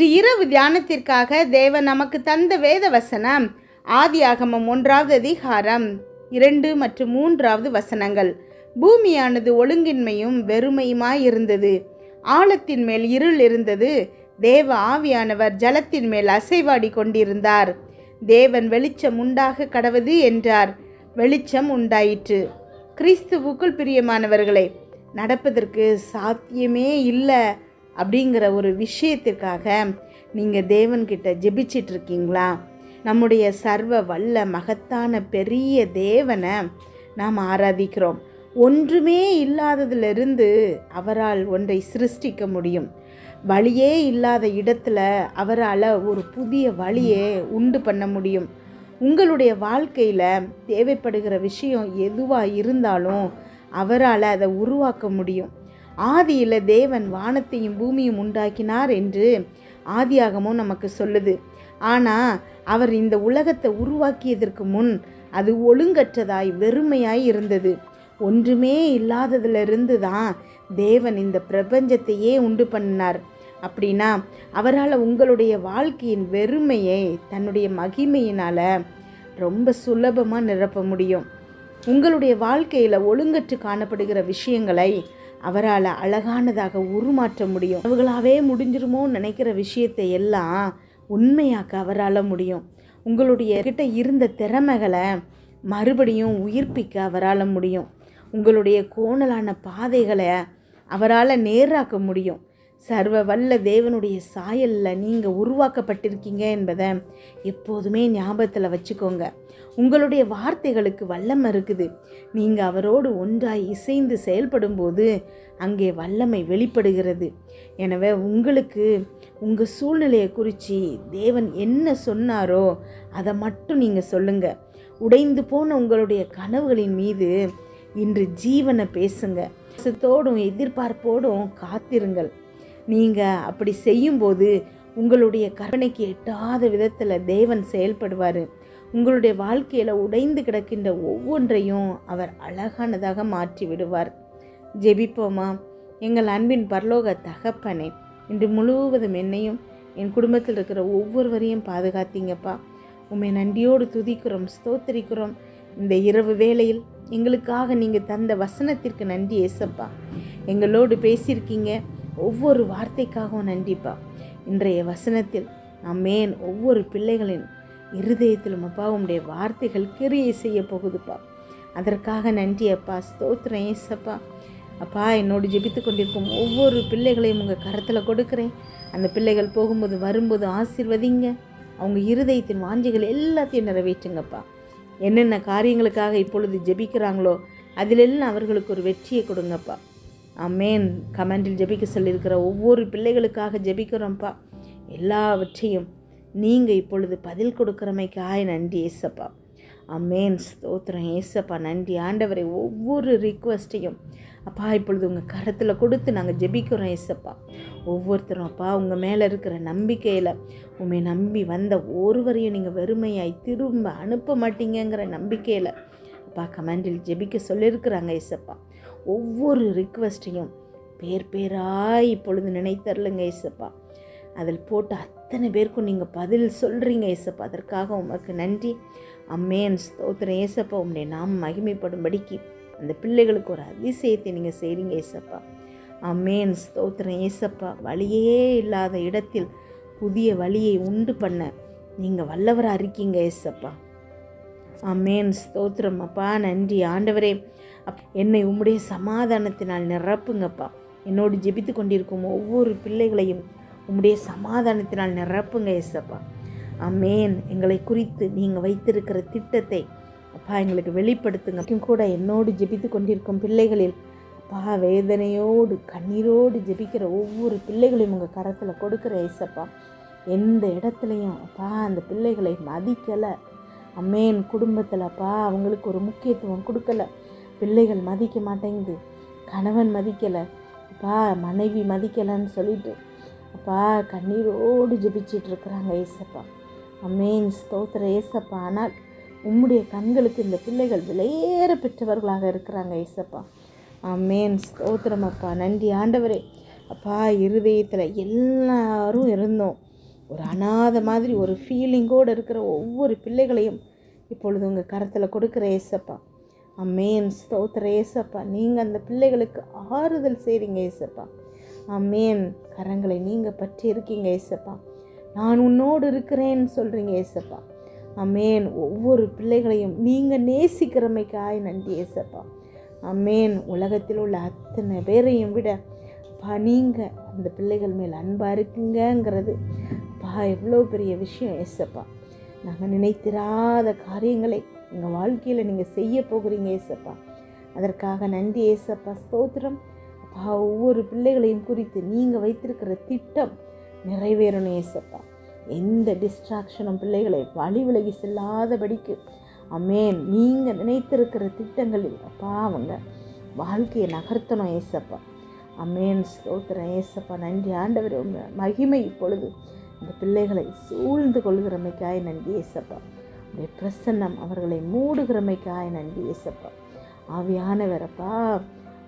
இன்று இரவு தியானத்திற்காக தேவன் நமக்கு தந்த வேத வசனம் ஆதியாகமம் 1வது அதிகாரம் 2 மற்றும் 3வது வசனங்கள். பூமியானது ஒழுங்கின்மையும் வெறுமையுமாயிருந்தது, ஆழத்தின் மேல் இருள் இருந்தது, தேவ ஆவியானவர் ஜலத்தின் மேல் அசைவாடி கொண்டிருந்தார். தேவன் வெளிச்சம் உண்டாக கடவது என்றார், வெளிச்சம் உண்டாயிற்று. கிறிஸ்துவுக்குள் பிரியமானவர்களே, நடப்பதற்கு சாத்தியமே இல்லை அப்படிங்கிற ஒரு விஷயத்திற்காக நீங்கள் தேவன்கிட்ட ஜெபிச்சிட்டு இருக்கீங்களா? நம்முடைய சர்வ வல்ல மகத்தான பெரிய தேவனை நாம் ஆராதிக்கிறோம். ஒன்றுமே இல்லாததிலிருந்து அவரால் ஒன்றை சிருஷ்டிக்க முடியும். வழியே இல்லாத இடத்துல அவரால் ஒரு புதிய வழியை உண்டு பண்ண முடியும். உங்களுடைய வாழ்க்கையில் தேவைப்படுகிற விஷயம் எதுவாக இருந்தாலும் அவரால் அதை உருவாக்க முடியும். ஆதியில் தேவன் வானத்தையும் பூமியும் உண்டாக்கினார் என்று ஆதியாகமும் நமக்கு சொல்லுது. ஆனால் அவர் இந்த உலகத்தை உருவாக்கியதற்கு முன் அது ஒழுங்கற்றதாய் வெறுமையாய் இருந்தது. ஒன்றுமே இல்லாததிலிருந்து தான் தேவன் இந்த பிரபஞ்சத்தையே உண்டு பண்ணினார். அப்படின்னா அவரால் உங்களுடைய வாழ்க்கையின் வெறுமையை தன்னுடைய மகிமையினால் ரொம்ப சுலபமாக நிரப்ப முடியும். உங்களுடைய வாழ்க்கையில் ஒழுங்கற்று காணப்படுகிற விஷயங்களை அவரால் அழகானதாக உருமாற்ற முடியும். அவர்களாகவே முடிஞ்சிருமோன்னு நினைக்கிற விஷயத்தை எல்லாம் உண்மையாக்க அவரால் முடியும். உங்களுடைய கிட்ட இருந்த திறமைகளை மறுபடியும் உயிர்ப்பிக்க அவரால் முடியும். உங்களுடைய கோணலான பாதைகளை அவரால் நேராக்க முடியும். சர்வ வல்ல தேவனுடைய சாயலில் நீங்கள் உருவாக்கப்பட்டிருக்கீங்க என்பதை எப்போதுமே ஞாபகத்தில் வச்சுக்கோங்க. உங்களுடைய வார்த்தைகளுக்கு வல்லமை இருக்குது. நீங்கள் அவரோடு ஒன்றாய் இசைந்து செயல்படும்போது அங்கே வல்லமை வெளிப்படுகிறது. எனவே உங்களுக்கு உங்கள் சூழ்நிலையை குறித்து தேவன் என்ன சொன்னாரோ அதை மட்டும் நீங்கள் சொல்லுங்கள். உடைந்து போன உங்களுடைய கனவுகளின் மீது இன்று ஜீவனை பேசுங்க. சத்தோடும் எதிர்பார்ப்போடும் காத்திருங்கள். நீங்கள் அப்படி செய்யும்போது உங்களுடைய கற்பனைக்கு எட்டாத விதத்தில் தேவன் செயல்படுவார். உங்களுடைய வாழ்க்கையில் உடைந்து கிடக்கின்ற ஒவ்வொன்றையும் அவர் அழகானதாக மாற்றி விடுவார். ஜெபிப்போமா? எங்கள் அன்பின் பரலோக தகப்பனே, இன்று முழுவதும் என்னையும் என் குடும்பத்தில் இருக்கிற ஒவ்வொருவரையும் பாதுகாத்தீங்கப்பா. உம்மை நன்றியோடு துதிக்கிறோம், ஸ்தோத்திரிக்கிறோம். இந்த இரவு வேளையில் எங்களுக்காக நீங்கள் தந்த வசனத்திற்கு நன்றி ஏசப்பா. எங்களோடு பேசியிருக்கீங்க, ஒவ்வொரு வார்த்தைக்காகவும் நன்றிப்பா. இன்றைய வசனத்தில் ஆமென் ஒவ்வொரு பிள்ளைகளின் இருதயத்திலும் அப்பா உம்முடைய வார்த்தைகள் கிரியை செய்ய போகுதுப்பா. அதற்காக நன்றி அப்பா, ஸ்தோத்திரம் ஏசப்பா. அப்பா, என்னோடு ஜெபித்து கொண்டிருக்கும் ஒவ்வொரு பிள்ளைகளையும் உங்கள் கரத்தில் கொடுக்குறேன். அந்த பிள்ளைகள் போகும்போது வரும்போது ஆசீர்வதிங்க. அவங்க இருதயத்தின் வாஞ்சைகள் எல்லாத்தையும் நிறைவேற்றுங்கப்பா. என்னென்ன காரியங்களுக்காக இப்பொழுது ஜெபிக்கிறாங்களோ அதிலெல்லாம் அவர்களுக்கு ஒரு வெற்றியை கொடுங்கப்பா. ஆமென். கமெண்டில் ஜெபிக்க சொல்லியிருக்கிற ஒவ்வொரு பிள்ளைகளுக்காக ஜெபிக்கிறோம்ப்பா. எல்லாவற்றையும் நீங்கள் இப்பொழுது பதில் கொடுக்குறமைக்காக நன்றி ஏசப்பா. ஆமென், ஸ்தோத்திரம் ஏசப்பா. நன்றி ஆண்டவரை. ஒவ்வொரு ரிக்வெஸ்ட்டையும் அப்பா இப்பொழுது உங்கள் கரத்தில் கொடுத்து நாங்கள் ஜெபிக்கிறோம் ஏசப்பா. ஒவ்வொருத்தரும் அப்பா உங்கள் மேலே இருக்கிற நம்பிக்கையில் உண்மை நம்பி வந்த ஒருவரையும் நீங்கள் வெறுமையாய் திரும்ப அனுப்ப மாட்டீங்கிற நம்பிக்கையில் அப்பா கமெண்டில் ஜெபிக்க சொல்லியிருக்கிறாங்க ஏசப்பா. ஒவ்வொரு ரிக்வெஸ்ட்டையும் பேர் பேராய் இப்பொழுது நினைத்தரலுங்க ஏசப்பா. அதில் போட்ட அத்தனை பேருக்கும் நீங்கள் பதில் சொல்கிறீங்க ஏசப்பா. அதற்காக உமக்கு நன்றி. அம்மேன், ஸ்தோத்திரம் ஏசப்பா. உம்முடைய நாம் மகிமைப்படும்படிக்கு அந்த பிள்ளைகளுக்கு ஒரு அதிசயத்தை நீங்கள் செய்கிறீங்க ஏசப்பா. அம்மேன், ஸ்தோத்திரம் ஏசப்பா. வழியே இல்லாத இடத்தில் புதிய வழியை உண்டு பண்ண நீங்கள் வல்லவராக இருக்கீங்க ஏசப்பா. அம்மேன், ஸ்தோத்திரம் அப்பா. நன்றி ஆண்டவரே. என்னை உம்முடைய சமாதானத்தினால் நிரப்புங்கப்பா. என்னோடு ஜெபித்து கொண்டிருக்கும் ஒவ்வொரு பிள்ளைகளையும் உம்முடைய சமாதானத்தினால் நிரப்புங்க ஏசப்பா. அம்மேன். எங்களை குறித்து நீங்கள் வைத்திருக்கிற திட்டத்தை அப்பா எங்களுக்கு வெளிப்படுத்துங்க. கூட என்னோடு ஜெபித்து கொண்டிருக்கும் பிள்ளைகளில் அப்பா வேதனையோடு கண்ணீரோடு ஜெபிக்கிற ஒவ்வொரு பிள்ளைகளையும் உங்கள் கரத்தில் கொடுக்குற ஏசப்பா. எந்த இடத்துலையும் அப்பா அந்த பிள்ளைகளை மதிக்கலை. அம்மேன். குடும்பத்தில் அப்பா அவங்களுக்கு ஒரு முக்கியத்துவம் கொடுக்கலை. பிள்ளைகள் மதிக்க மாட்டேங்குது, கணவன் மதிக்கலை, அப்பா மனைவி மதிக்கலைன்னு சொல்லிட்டு அப்பா கண்ணீரோடு ஜெபிச்சிட்ருக்குறாங்க ஏசப்பா. அம்மேன், ஸ்தோத்திர ஏசப்பா. ஆனால் உம்முடைய கண்களுக்கு இந்த பிள்ளைகள் விலையேற பெற்றவர்களாக இருக்கிறாங்க ஏசப்பா. ஆமென், ஸ்தோத்திரம் அப்பா. நன்றி ஆண்டவரே. அப்பா இருதயத்தில் எல்லாரும் இருந்தோம். ஒரு அனாதை மாதிரி ஒரு ஃபீலிங்கோடு இருக்கிற ஒவ்வொரு பிள்ளைகளையும் இப்பொழுது உங்கள் கரத்தில் கொடுக்குற ஏசப்பா. அமேன். ஸ்தோத்திர ஏசப்பா. நீங்கள் அந்த பிள்ளைகளுக்கு ஆறுதல் செய்கிறீங்க ஏசப்பா. அமேன். கரங்களை நீங்கள் பற்றி இருக்கீங்க ஏசப்பா. நான் உன்னோடு இருக்கிறேன்னு சொல்கிறீங்க ஏசப்பா. அமேன். ஒவ்வொரு பிள்ளைகளையும் நீங்கள் நேசிக்கிறமைக்காய் நன்றி ஏசப்பா. அமேன். உலகத்தில் உள்ள அத்தனை பேரையும் விட நீங்கள் அந்த பிள்ளைகள் மேல் அன்பாக இருக்குங்கிறது எவ்வளோ பெரிய விஷயம் ஏசப்பா. நாங்கள் நினைத்திராத காரியங்களை எங்கள் வாழ்க்கையில் நீங்கள் செய்ய போகிறீங்க ஏசப்பா. அதற்காக நன்றி ஏசப்பா. ஸ்தோத்திரம். ஒவ்வொரு பிள்ளைகளையும் குறித்து நீங்கள் வைத்திருக்கிற திட்டம் நிறைவேறணும் ஏசப்பா. எந்த டிஸ்ட்ராக்ஷனும் பிள்ளைகளை வழி விலகி செல்லாதபடிக்கு அமேன் நீங்கள் நினைத்திருக்கிற திட்டங்களில் அவங்க வாழ்க்கையை நகர்த்தணும் ஏசப்பா. அமேன். ஸ்தோத்திரம் ஏசப்பா. நன்றி ஆண்டவர். உங்கள் மகிமை இப்பொழுது இந்த பிள்ளைகளை சூழ்ந்து கொள்கிறமைக்காய் நன்றி ஏசப்பா. உடைய பிரசன்னம் அவர்களை மூடுகிறமைக்காய் நன்றி ஏசப்பா. ஆவியானவரப்பா,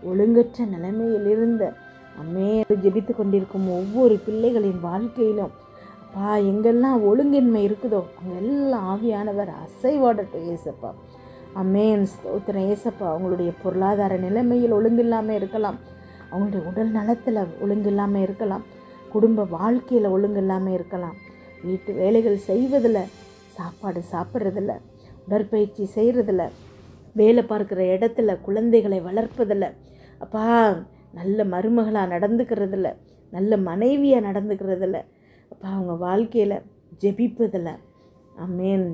ஒழுங்கற்ற நிலைமையில் இருந்த ஜெபித்து கொண்டிருக்கும் ஒவ்வொரு பிள்ளைகளின் வாழ்க்கையிலும் எங்கெல்லாம் ஒழுங்கின்மை இருக்குதோ அங்கெல்லாம் ஆவியானவர் அசைவாடட்டும் ஏசப்பா. அமேன். ஸ்தோத்திரம் ஏசப்பா. அவங்களுடைய பொருளாதார நிலைமையில் ஒழுங்கில்லாமல் இருக்கலாம், அவங்களுடைய உடல் நலத்தில் ஒழுங்கில்லாமல் இருக்கலாம், குடும்ப வாழ்க்கையில் ஒழுங்கில்லாமல் இருக்கலாம், வீட்டு வேலைகள் செய்வதில், சாப்பாடு சாப்பிட்றதில்ல, உடற்பயிற்சி செய்கிறதில்ல, வேலை பார்க்குற இடத்துல குழந்தைகளை வளர்ப்பதில்ல, நல்ல மருமகளாக நடந்துக்கிறதில்ல, நல்ல மனைவியாக நடந்துக்கிறதில்ல, அவங்க வாழ்க்கையில் ஜெபிப்பதில்ல. அமேன்.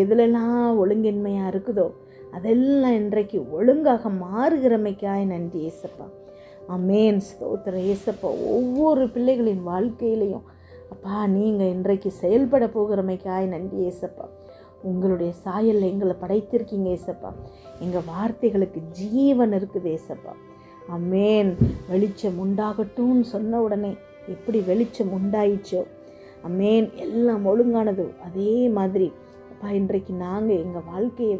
எதுலெல்லாம் ஒழுங்கின்மையாக இருக்குதோ அதெல்லாம் இன்றைக்கு ஒழுங்காக மாறுகிறமைக்காய் நன்றி ஏசப்பா. அமேன். ஸ்தோத்திரம் ஏசப்பா. ஒவ்வொரு பிள்ளைகளின் வாழ்க்கையிலையும் நீங்கள் இன்றைக்கு செயல்பட போகிறமைக்காய் நன்றி ஏசப்பா. உங்களுடைய சாயலில் எங்களை படைத்திருக்கீங்க ஏசப்பா. எங்கள் வார்த்தைகளுக்கு ஜீவன் இருக்குது ஏசப்பா. அமேன். வெளிச்சம் உண்டாகட்டும்னு சொன்ன உடனே எப்படி வெளிச்சம் உண்டாயிச்சோ அமேன் எல்லாம் ஒழுங்கானதோ அதே மாதிரி இன்றைக்கு நாங்கள் எங்கள் வாழ்க்கையை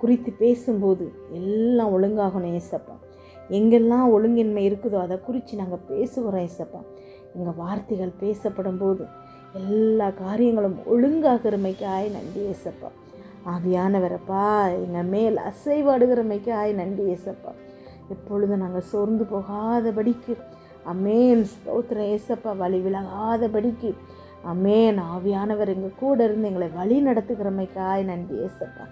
குறித்து பேசும்போது எல்லாம் ஒழுங்காகணும் ஏசப்பா. எங்கெல்லாம் ஒழுங்கின்மை இருக்குதோ அதை குறித்து நாங்கள் பேசுகிறோம் ஏசப்பா. எங்கள் வார்த்தைகள் பேசப்படும் போது எல்லா காரியங்களும் ஒழுங்காகிறமைக்காய் நன்றி ஏசப்பா. ஆவியானவரப்பா, எங்கள் மேல் அசைவாடுகிறமைக்காய் நன்றி ஏசப்பா. எப்பொழுதும் நாங்கள் சோர்ந்து போகாதபடிக்கு அமேன். ஸ்தோத்திரம் ஏசப்பா. வழி விலகாதபடிக்கு அமேன். ஆவியானவர் எங்கள் கூட இருந்து எங்களை வழி நடத்துகிறமைக்காய் நன்றி ஏசப்பா.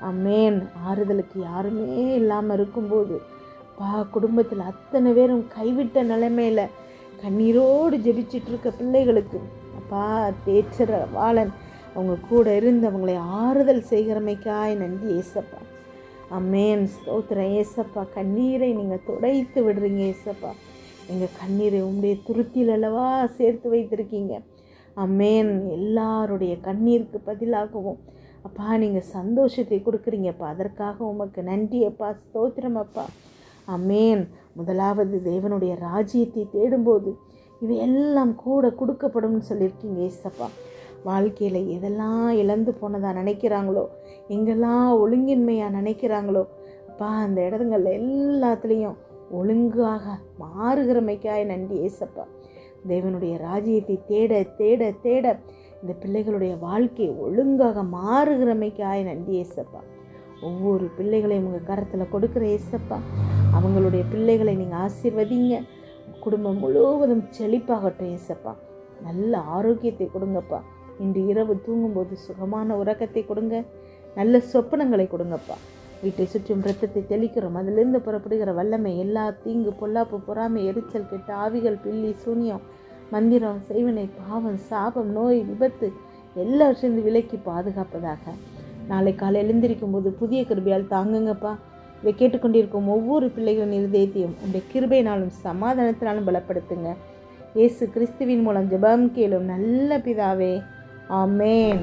அமேன். ஆறுதலுக்கு யாருமே இல்லாமல் இருக்கும்போது குடும்பத்தில் அத்தனை பேரும் கைவிட்ட நிலைமையில் கண்ணீரோடு ஜெபிச்சிட்ருக்க பிள்ளைகளுக்கு தேற்றற வாளன் அவங்க கூட இருந்து அவங்களை ஆறுதல் செய்கிறமைக்காய் நன்றி ஏசப்பா. அமேன். ஸ்தோத்திரம் ஏசப்பா. கண்ணீரை நீங்கள் துடைத்து விடுறீங்க ஏசப்பா. எங்கள் கண்ணீரை உங்களுடைய துருத்தியில் அல்லவா சேர்த்து வைத்திருக்கீங்க. அமேன். எல்லாருடைய கண்ணீருக்கு பதிலாகவும் நீங்கள் சந்தோஷத்தை கொடுக்குறீங்கப்பா. அதற்காக உமக்கு நன்றி அப்பா. ஸ்தோத்திரம் அப்பா. அமேன். முதலாவது தேவனுடைய ராஜ்யத்தை தேடும்போது இவையெல்லாம் கூட கொடுக்கப்படும் சொல்லியிருக்கீங்க ஏசப்பா. வாழ்க்கையில் எதெல்லாம் இழந்து போனதாக நினைக்கிறாங்களோ, எங்கெல்லாம் ஒழுங்கின்மையாக நினைக்கிறாங்களோ அந்த இடங்களில் எல்லாத்துலேயும் ஒழுங்காக மாறுகிறமைக்காய் நன்றி ஏசப்பா. தேவனுடைய ராஜ்யத்தை தேட தேட தேட இந்த பிள்ளைகளுடைய வாழ்க்கை ஒழுங்காக மாறுகிறமைக்காய் நன்றி ஏசப்பா. ஒவ்வொரு பிள்ளைகளையும் உங்கள் கரத்தில் கொடுக்குற ஏசப்பா. அவங்களுடைய பிள்ளைகளை நீங்கள் ஆசீர்வதிங்க. குடும்பம் முழுவதும் செழிப்பாகட்டும் ஏசப்பா. நல்ல ஆரோக்கியத்தை கொடுங்கப்பா. இன்று இரவு தூங்கும்போது சுகமான உறக்கத்தை கொடுங்க. நல்ல சொப்பனங்களை கொடுங்கப்பா. வீட்டை சுற்றும் இரத்தத்தை தெளிக்கிறோம். அதிலிருந்து புறப்படுகிற வல்லமை எல்லா தீங்கு, பொல்லாப்பு, பொறாமை, எரிச்சல், கெட்ட ஆவிகள், பில்லி, சூனியம், மந்திரம், செய்வினை, பாவம், சாபம், நோய், விபத்து எல்லாவற்றிலிருந்து விலக்கி பாதுகாப்பதாக. நாளை காலை எழுந்திருக்கும் போது புதிய கிருபையால் தாங்குங்கப்பா. இதை கேட்டுக்கொண்டிருக்கும் ஒவ்வொரு பிள்ளைகளின் இருதயத்தையும் உங்களுடைய கிருபையினாலும் சமாதானத்தினாலும் பலப்படுத்துங்க. இயேசு கிறிஸ்துவின் மூலம் ஜெபம் கேளும் நல்ல பிதாவே. ஆமென்.